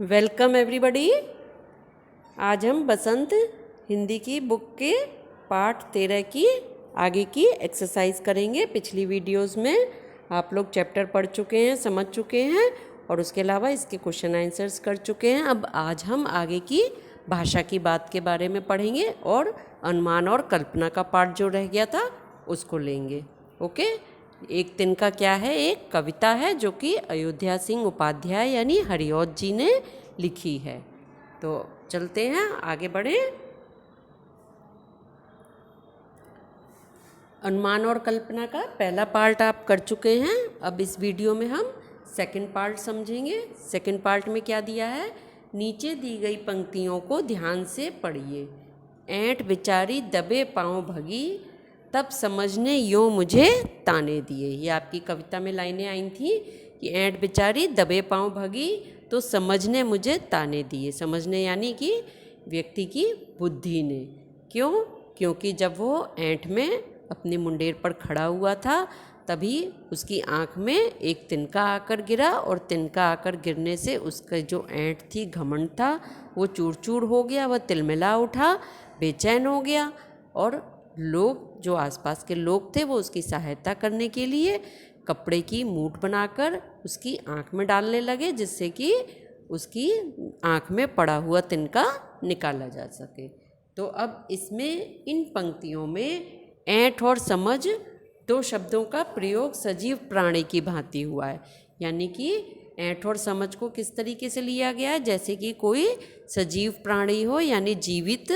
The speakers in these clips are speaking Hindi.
Welcome everybody. आज हम बसंत हिंदी की बुक के पार्ट 13 की आगे की एक्सरसाइज करेंगे। पिछली वीडियोस में आप लोग चैप्टर पढ़ चुके हैं, समझ चुके हैं और उसके अलावा इसके क्वेश्चन आंसर्स कर चुके हैं। अब आज हम आगे की भाषा की बात के बारे में पढ़ेंगे और अनुमान और कल्पना का पार्ट जो रह गया था उसको लेंगे। ओके, एक दिन का क्या है, एक कविता है जो कि अयोध्या सिंह उपाध्याय यानी हरिऔध जी ने लिखी है। तो चलते हैं, आगे बढ़ें। अनुमान और कल्पना का पहला पार्ट आप कर चुके हैं। अब इस वीडियो में हम सेकंड पार्ट समझेंगे। सेकंड पार्ट में क्या दिया है, नीचे दी गई पंक्तियों को ध्यान से पढ़िए। ऐंठ बेचारी दबे पाँव भगी, तब समझने यूँ मुझे ताने दिए। ये आपकी कविता में लाइनें आई थी कि ऐंठ बेचारी दबे पाँव भगी तो समझने मुझे ताने दिए। समझने यानी कि व्यक्ति की बुद्धि ने। क्यों? क्योंकि जब वो ऐंठ में अपने मुंडेर पर खड़ा हुआ था तभी उसकी आँख में एक तिनका आकर गिरा और तिनका आकर गिरने से उसका जो ऐंठ थी, घमंड था, वो चूर चूर हो गया। वह तिलमिला उठा, बेचैन हो गया और लोग, जो आसपास के लोग थे, वो उसकी सहायता करने के लिए कपड़े की मूठ बनाकर उसकी आँख में डालने लगे, जिससे कि उसकी आँख में पड़ा हुआ तिनका निकाला जा सके। तो अब इसमें इन पंक्तियों में ऐंठ और समझ दो शब्दों का प्रयोग सजीव प्राणी की भांति हुआ है। यानी कि ऐंठ और समझ को किस तरीके से लिया गया है, जैसे कि कोई सजीव प्राणी हो यानी जीवित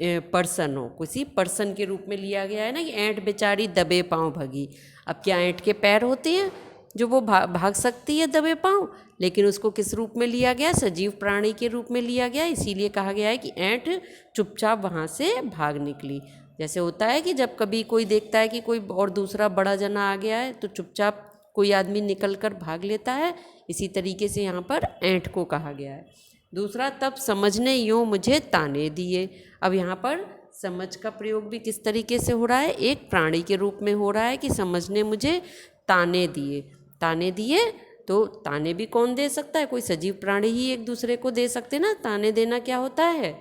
पर्सन हो, किसी पर्सन के रूप में लिया गया है ना कि ऐंठ बेचारी दबे पाँव भगी। अब क्या ऐंठ के पैर होते हैं जो वो भाग सकती है दबे पाँव, लेकिन उसको किस रूप में लिया गया, सजीव प्राणी के रूप में लिया गया। इसीलिए कहा गया है कि ऐंठ चुपचाप वहाँ से भाग निकली। जैसे होता है कि जब कभी कोई देखता है कि कोई और दूसरा बड़ा जना आ गया है तो चुपचाप कोई आदमी निकल कर भाग लेता है, इसी तरीके से यहाँ पर ऐंठ को कहा गया है। दूसरा, तब समझने यूँ मुझे ताने दिए। अब यहाँ पर समझ का प्रयोग भी किस तरीके से हो रहा है, एक प्राणी के रूप में हो रहा है कि समझने मुझे ताने दिए। ताने दिए तो ताने भी कौन दे सकता है, कोई सजीव प्राणी ही एक दूसरे को दे सकते ना। ताने देना क्या होता है,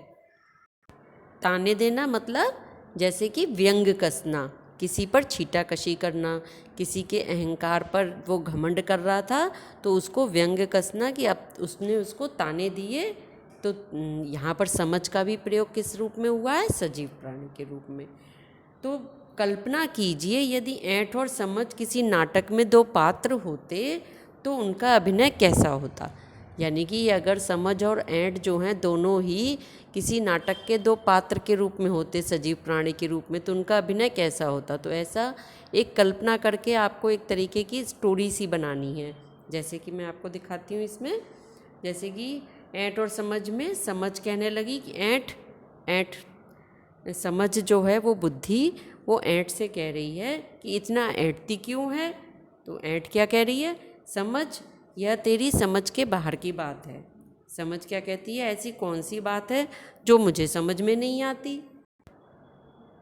ताने देना मतलब जैसे कि व्यंग कसना, किसी पर छीटाकशी करना, किसी के अहंकार पर वो घमंड कर रहा था तो उसको व्यंग कसना कि अब उसने उसको ताने दिए। तो यहाँ पर समझ का भी प्रयोग किस रूप में हुआ है, सजीव प्राणी के रूप में। तो कल्पना कीजिए, यदि ऐंठ और समझ किसी नाटक में दो पात्र होते तो उनका अभिनय कैसा होता। यानी कि अगर समझ और ऐंठ जो हैं दोनों ही किसी नाटक के दो पात्र के रूप में होते, सजीव प्राणी के रूप में, तो उनका अभिनय कैसा होता। तो ऐसा एक कल्पना करके आपको एक तरीके की स्टोरी सी बनानी है। जैसे कि मैं आपको दिखाती हूँ इसमें। जैसे कि ऐंठ और समझ में समझ कहने लगी कि ऐंठ समझ जो है वो बुद्धि, वो ऐंठ से कह रही है कि इतना ऐंठती क्यों है। तो ऐंठ क्या कह रही है, समझ यह तेरी समझ के बाहर की बात है। समझ क्या कहती है, ऐसी कौन सी बात है जो मुझे समझ में नहीं आती।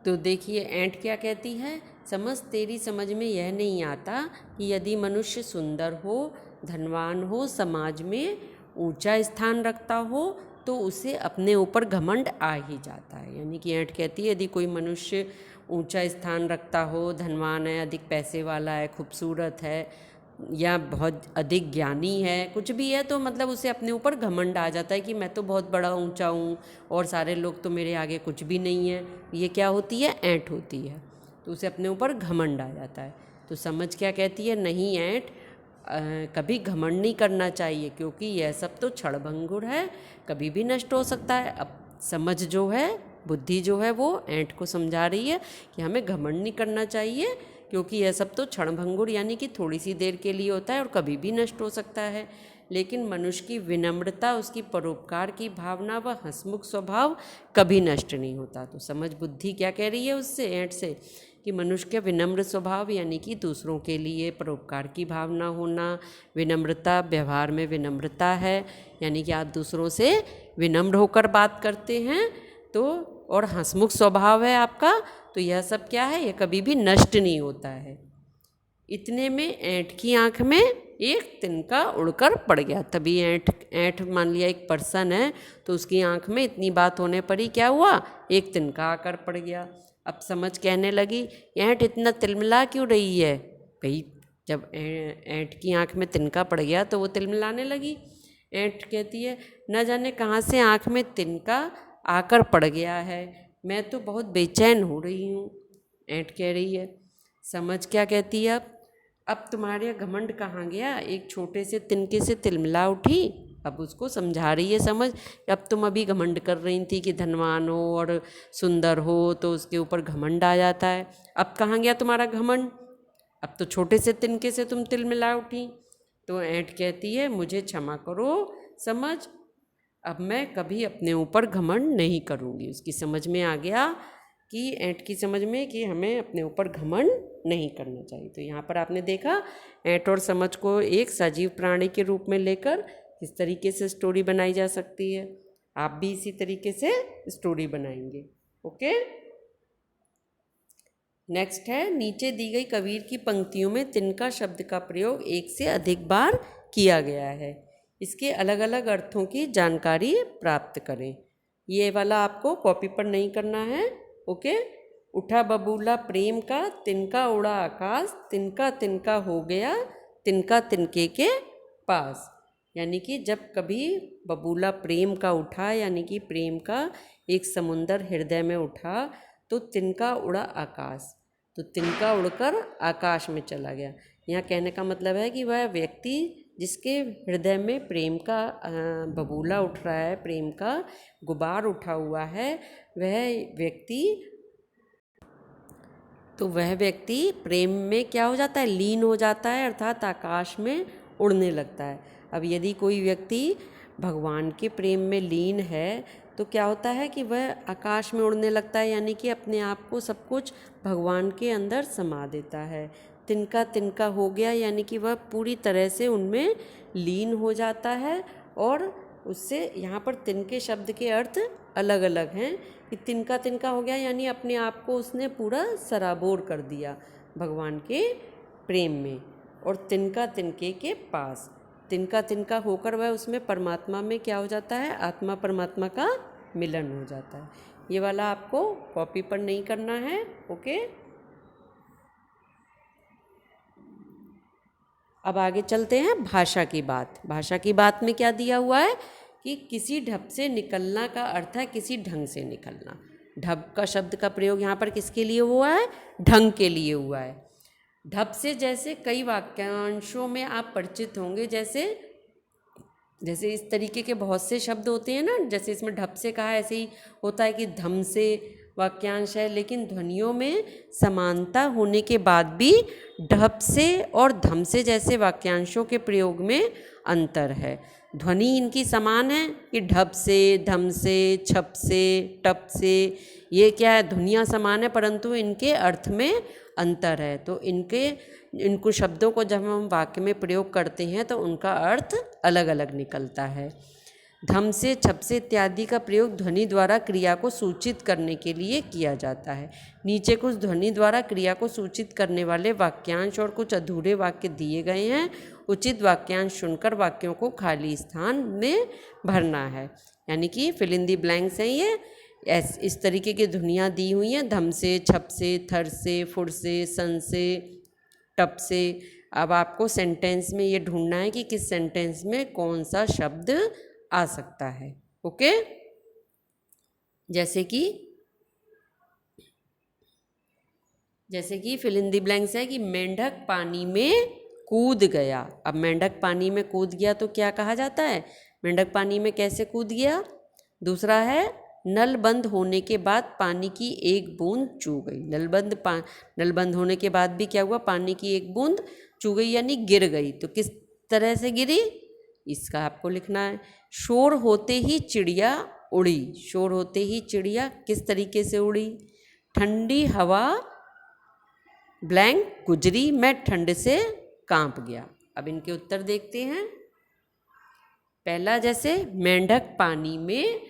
तो देखिए ऐंठ क्या कहती है, समझ तेरी समझ में यह नहीं आता कि यदि मनुष्य सुंदर हो, धनवान हो, समाज में ऊंचा स्थान रखता हो तो उसे अपने ऊपर घमंड आ ही जाता है। यानी कि ऐंठ कहती है यदि कोई मनुष्य ऊंचा स्थान रखता हो, धनवान है, अधिक पैसे वाला है, खूबसूरत है या बहुत अधिक ज्ञानी है, कुछ भी है, तो मतलब उसे अपने ऊपर घमंड आ जाता है कि मैं तो बहुत बड़ा ऊंचा हूँ और सारे लोग तो मेरे आगे कुछ भी नहीं है। ये क्या होती है, ऐंठ होती है। तो उसे अपने ऊपर घमंड आ जाता है। तो समझ क्या कहती है, नहीं ऐंठ, कभी घमंड नहीं करना चाहिए क्योंकि यह सब तो क्षणभंगुर है, कभी भी नष्ट हो सकता है। अब समझ जो है, बुद्धि जो है, वो ऐंठ को समझा रही है कि हमें घमंड नहीं करना चाहिए क्योंकि यह सब तो क्षणभंगुर यानी कि थोड़ी सी देर के लिए होता है और कभी भी नष्ट हो सकता है। लेकिन मनुष्य की विनम्रता, उसकी परोपकार की भावना व हंसमुख स्वभाव कभी नष्ट नहीं होता। तो समझ बुद्धि क्या कह रही है उससे, ऐंठ से, कि मनुष्य का विनम्र स्वभाव यानी कि दूसरों के लिए परोपकार की भावना होना, विनम्रता, व्यवहार में विनम्रता है यानी कि आप दूसरों से विनम्र होकर बात करते हैं, तो और हंसमुख स्वभाव है आपका, तो यह सब क्या है, यह कभी भी नष्ट नहीं होता है। इतने में ऐंठ की आँख में एक तिनका उड़कर पड़ गया। तभी ऐंठ ऐंठ मान लिया एक पर्सन है तो उसकी आँख में इतनी बात होने पर ही क्या हुआ, एक तिनका आकर पड़ गया। अब समझ कहने लगी ऐंठ इतना तिलमिला क्यों रही है। भाई जब ऐंठ की आँख में तिनका पड़ गया तो वो तिलमिलाने लगी। ऐंठ कहती है न जाने कहाँ से आँख में तिनका आकर पड़ गया है, मैं तो बहुत बेचैन हो रही हूँ। ऐंठ कह रही है। समझ क्या कहती है अब तुम्हारे घमंड कहाँ गया, एक छोटे से तिनके से तिलमिला उठी। अब उसको समझा रही है समझ, अब तुम अभी घमंड कर रही थी कि धनवान हो और सुंदर हो तो उसके ऊपर घमंड आ जाता है, अब कहाँ गया तुम्हारा घमंड, अब तो छोटे से तिनके से तुम तिलमिला उठी। तो ऐंठ कहती है मुझे क्षमा करो समझ, अब मैं कभी अपने ऊपर घमंड नहीं करूँगी। उसकी समझ में आ गया कि ऐंठ की समझ में कि हमें अपने ऊपर घमंड नहीं करना चाहिए। तो यहाँ पर आपने देखा ऐंठ और समझ को एक सजीव प्राणी के रूप में लेकर किस तरीके से स्टोरी बनाई जा सकती है। आप भी इसी तरीके से स्टोरी बनाएंगे। ओके, नेक्स्ट है नीचे दी गई कबीर की पंक्तियों में तिनका शब्द का प्रयोग एक से अधिक बार किया गया है, इसके अलग अलग अर्थों की जानकारी प्राप्त करें। ये वाला आपको कॉपी पर नहीं करना है। ओके, उठा बबूला प्रेम का, तिनका उड़ा आकाश, तिनका तिनका हो गया तिनका तिनके के पास। यानी कि जब कभी बबूला प्रेम का उठा, यानी कि प्रेम का एक समुंदर हृदय में उठा तो तिनका उड़ा आकाश, तो तिनका उड़कर आकाश में चला गया। यहाँ कहने का मतलब है कि वह व्यक्ति जिसके हृदय में प्रेम का बबूला उठ रहा है, प्रेम का गुबार उठा हुआ है, वह व्यक्ति प्रेम में क्या हो जाता है, लीन हो जाता है, अर्थात आकाश में उड़ने लगता है। अब यदि कोई व्यक्ति भगवान के प्रेम में लीन है तो क्या होता है कि वह आकाश में उड़ने लगता है, यानी कि अपने आप को सब कुछ भगवान के अंदर समा देता है। तिनका तिनका हो गया, यानी कि वह पूरी तरह से उनमें लीन हो जाता है। और उससे यहाँ पर तिनके शब्द के अर्थ अलग अलग हैं कि तिनका तिनका हो गया यानी अपने आप को उसने पूरा सराबोर कर दिया भगवान के प्रेम में। और तिनका तिनके के पास, तिनका तिनका होकर वह उसमें परमात्मा में क्या हो जाता है, आत्मा परमात्मा का मिलन हो जाता है। ये वाला आपको कॉपी पर नहीं करना है। ओके, अब आगे चलते हैं भाषा की बात। भाषा की बात में क्या दिया हुआ है कि किसी ढप से निकलना का अर्थ है किसी ढंग से निकलना। ढप का शब्द का प्रयोग यहाँ पर किसके लिए हुआ है, ढंग के लिए हुआ है। ढप से जैसे कई वाक्यांशों में आप परिचित होंगे, जैसे इस तरीके के बहुत से शब्द होते हैं ना, जैसे इसमें ढप से कहा, ऐसे ही होता है कि धम से वाक्यांश है, लेकिन ध्वनियों में समानता होने के बाद भी ढप से और धम से जैसे वाक्यांशों के प्रयोग में अंतर है। ध्वनि इनकी समान है कि ढप से, धम से, छप से, टप से, ये क्या है, ध्वनियाँ समान है परंतु इनके अर्थ में अंतर है। तो इनको शब्दों को जब हम वाक्य में प्रयोग करते हैं तो उनका अर्थ अलग अलग निकलता है। धम से, छप से इत्यादि का प्रयोग ध्वनि द्वारा क्रिया को सूचित करने के लिए किया जाता है। नीचे कुछ ध्वनि द्वारा क्रिया को सूचित करने वाले वाक्यांश और कुछ अधूरे वाक्य दिए गए हैं। उचित वाक्यांश चुनकर वाक्यों को खाली स्थान में भरना है, यानी कि फिल इन दी ब्लैंक्स हैं ये। इस तरीके की ध्वनियाँ दी हुई हैं, धम से, छप से, थर से, फुर से, सन से, टप से। अब आपको सेंटेंस में ये ढूंढना है कि किस सेंटेंस में कौन सा शब्द आ सकता है। ओके, जैसे कि फिल इन दी ब्लैंक्स है कि मेंढक पानी में कूद गया। अब मेंढक पानी में कूद गया तो क्या कहा जाता है, मेंढक पानी में कैसे कूद गया। दूसरा है नल बंद होने के बाद पानी की एक बूंद चू गई। नल बंद होने के बाद भी क्या हुआ, पानी की एक बूंद चू गई यानी गिर गई। तो किस तरह से गिरी, इसका आपको लिखना है। शोर होते ही चिड़िया उड़ी। शोर होते ही चिड़िया किस तरीके से उड़ी, ठंडी हवा ब्लैंक गुजरी, मैं ठंड से कांप गया। अब इनके उत्तर देखते हैं। पहला, जैसे मेंढक पानी में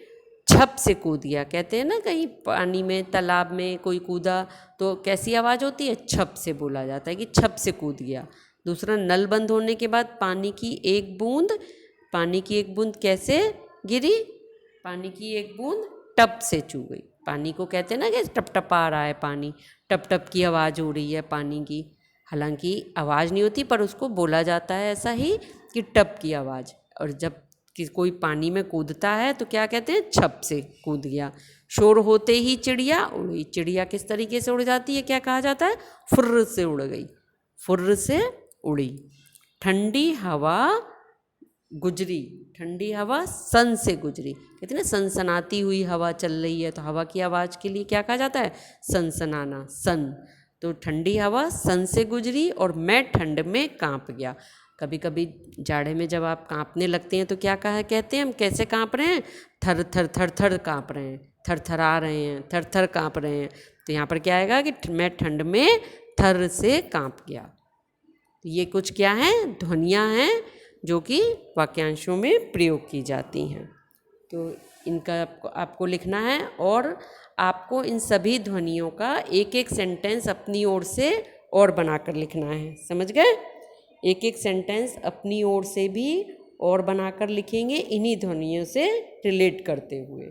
छप से कूद गया। कहते हैं ना कहीं पानी में, तालाब में कोई कूदा तो कैसी आवाज़ होती है, छप से बोला जाता है कि छप से कूद गया। दूसरा, नल बंद होने के बाद पानी की एक बूंद कैसे गिरी? पानी की एक बूंद टप से छू गई। पानी को कहते हैं ना कि टप टप आ रहा है पानी, टप टप की आवाज़ हो रही है पानी की। हालांकि आवाज़ नहीं होती, पर उसको बोला जाता है ऐसा ही कि टप की आवाज़। और जब कोई पानी में कूदता है तो क्या कहते हैं? छप से कूद गया। शोर होते ही चिड़िया उड़ी। चिड़िया किस तरीके से उड़ जाती है? क्या कहा जाता है? फुर्र से उड़ गई, फुर्र से उड़ी। ठंडी हवा गुजरी, ठंडी हवा सन से गुजरी। कहते हैं ना सनसनाती हुई हवा चल रही है, तो हवा की आवाज़ के लिए क्या कहा जाता है? सनसनाना, सन। तो ठंडी हवा सन से गुजरी और मैं ठंड में कांप गया। कभी कभी जाड़े में जब आप कांपने लगते हैं तो क्या कहते हैं हम? कैसे कांप रहे हैं? थर थर थर थर कांप रहे हैं, थर थर आ रहे हैं, थर थर कांप रहे हैं। तो यहाँ पर क्या आएगा कि मैं ठंड में थर से कांप गया। तो ये कुछ क्या है? ध्वनियाँ हैं जो कि वाक्यांशों में प्रयोग की जाती हैं। तो इनका आपको लिखना है और आपको इन सभी ध्वनियों का एक एक सेंटेंस अपनी ओर से और बनाकर लिखना है। समझ गए? एक एक सेंटेंस अपनी ओर से भी और बनाकर लिखेंगे इन्हीं ध्वनियों से रिलेट करते हुए।